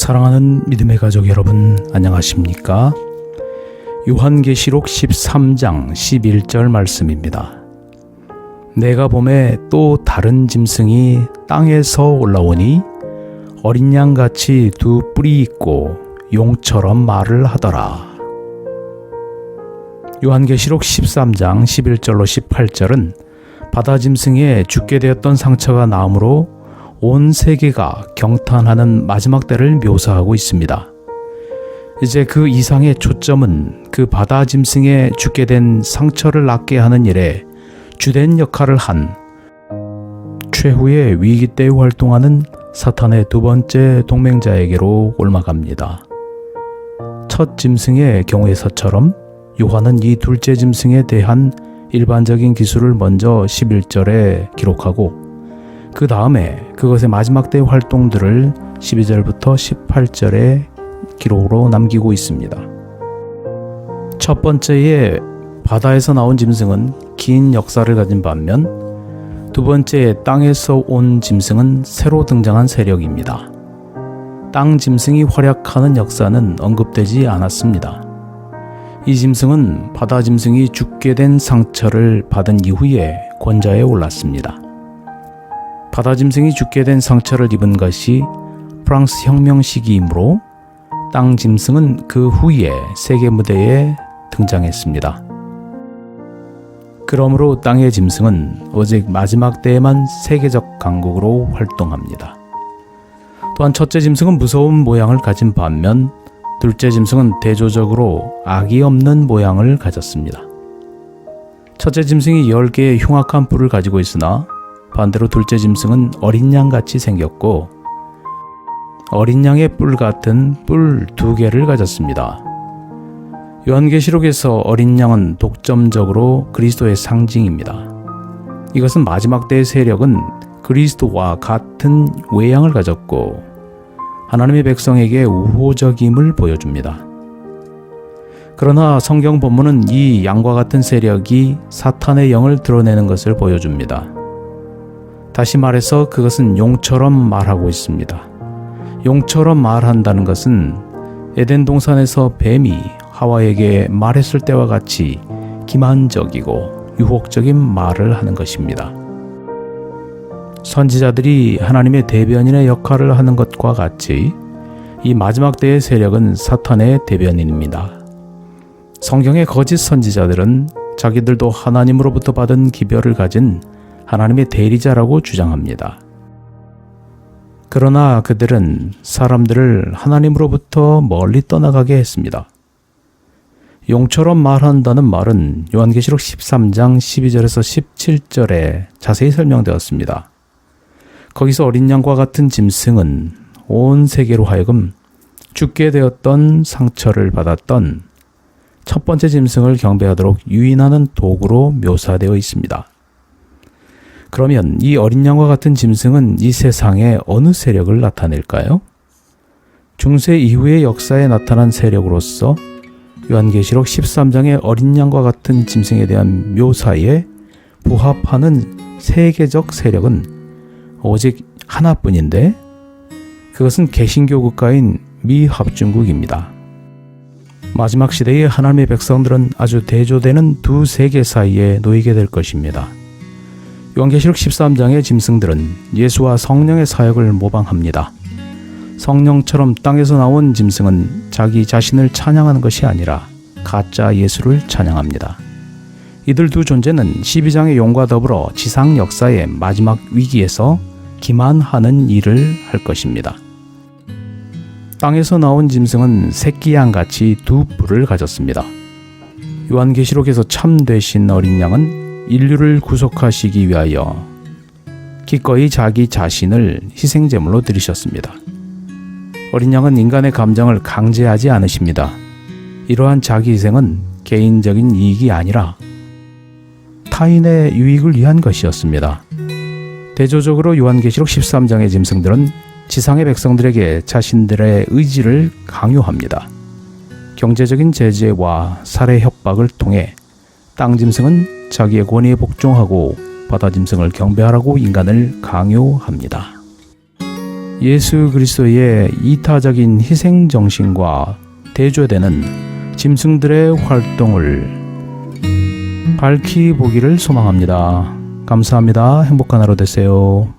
사랑하는 믿음의 가족 여러분, 안녕하십니까? 요한계시록 13장 11절 말씀입니다. 내가 보매 또 다른 짐승이 땅에서 올라오니 어린 양같이 두 뿔이 있고 용처럼 말을 하더라. 요한계시록 13장 11절로 18절은 바다 짐승에 죽게 되었던 상처가 나음으로 온 세계가 경탄하는 마지막 때를 묘사하고 있습니다. 이제 그 이상의 초점은 그 바다 짐승에 죽게 된 상처를 낫게 하는 일에 주된 역할을 한 최후의 위기 때 활동하는 사탄의 두 번째 동맹자에게로 올라갑니다. 첫 짐승의 경우에서처럼 요한은 이 둘째 짐승에 대한 일반적인 기술을 먼저 11절에 기록하고 그 다음에 그것의 마지막 때의 활동들을 12절부터 18절의 기록으로 남기고 있습니다. 첫 번째의 바다에서 나온 짐승은 긴 역사를 가진 반면 두 번째의 땅에서 온 짐승은 새로 등장한 세력입니다. 땅 짐승이 활약하는 역사는 언급되지 않았습니다. 이 짐승은 바다 짐승이 죽게 된 상처를 받은 이후에 권좌에 올랐습니다. 바다 짐승이 죽게 된 상처를 입은 것이 프랑스 혁명 시기이므로 땅 짐승은 그 후에 세계 무대에 등장했습니다. 그러므로 땅의 짐승은 오직 마지막 때에만 세계적 강국으로 활동합니다. 또한 첫째 짐승은 무서운 모양을 가진 반면 둘째 짐승은 대조적으로 악이 없는 모양을 가졌습니다. 첫째 짐승이 10개의 흉악한 뿔을 가지고 있으나 반대로 둘째 짐승은 어린 양같이 생겼고 어린 양의 뿔 같은 뿔 2개를 가졌습니다. 요한계시록에서 어린 양은 독점적으로 그리스도의 상징입니다. 이것은 마지막 때의 세력은 그리스도와 같은 외양을 가졌고 하나님의 백성에게 우호적임을 보여줍니다. 그러나 성경 본문은 이 양과 같은 세력이 사탄의 영을 드러내는 것을 보여줍니다. 다시 말해서 그것은 용처럼 말하고 있습니다. 용처럼 말한다는 것은 에덴 동산에서 뱀이 하와에게 말했을 때와 같이 기만적이고 유혹적인 말을 하는 것입니다. 선지자들이 하나님의 대변인의 역할을 하는 것과 같이 이 마지막 때의 세력은 사탄의 대변인입니다. 성경의 거짓 선지자들은 자기들도 하나님으로부터 받은 기별을 가진 하나님의 대리자라고 주장합니다. 그러나 그들은 사람들을 하나님으로부터 멀리 떠나가게 했습니다. 용처럼 말한다는 말은 요한계시록 13장 12절에서 17절에 자세히 설명되었습니다. 거기서 어린 양과 같은 짐승은 온 세계로 하여금 죽게 되었던 상처를 받았던 첫 번째 짐승을 경배하도록 유인하는 도구로 묘사되어 있습니다. 그러면 이 어린 양과 같은 짐승은 이 세상의 어느 세력을 나타낼까요? 중세 이후의 역사에 나타난 세력으로서 요한계시록 13장의 어린 양과 같은 짐승에 대한 묘사에 부합하는 세계적 세력은 오직 하나뿐인데 그것은 개신교 국가인 미합중국입니다. 마지막 시대의 하나님의 백성들은 아주 대조되는 두 세계 사이에 놓이게 될 것입니다. 요한계시록 13장의 짐승들은 예수와 성령의 사역을 모방합니다. 성령처럼 땅에서 나온 짐승은 자기 자신을 찬양하는 것이 아니라 가짜 예수를 찬양합니다. 이들 두 존재는 12장의 용과 더불어 지상 역사의 마지막 위기에서 기만하는 일을 할 것입니다. 땅에서 나온 짐승은 새끼 양같이 두 뿔을 가졌습니다. 요한계시록에서 참 되신 어린 양은 인류를 구속하시기 위하여 기꺼이 자기 자신을 희생제물로 드리셨습니다. 어린 양은 인간의 감정을 강제하지 않으십니다. 이러한 자기 희생은 개인적인 이익이 아니라 타인의 유익을 위한 것이었습니다. 대조적으로 요한계시록 13장의 짐승들은 지상의 백성들에게 자신들의 의지를 강요합니다. 경제적인 제재와 살해 협박을 통해 땅 짐승은 자기의 권위에 복종하고 바다 짐승을 경배하라고 인간을 강요합니다. 예수 그리스도의 이타적인 희생 정신과 대조되는 짐승들의 활동을 밝히 보기를 소망합니다. 감사합니다. 행복한 하루 되세요.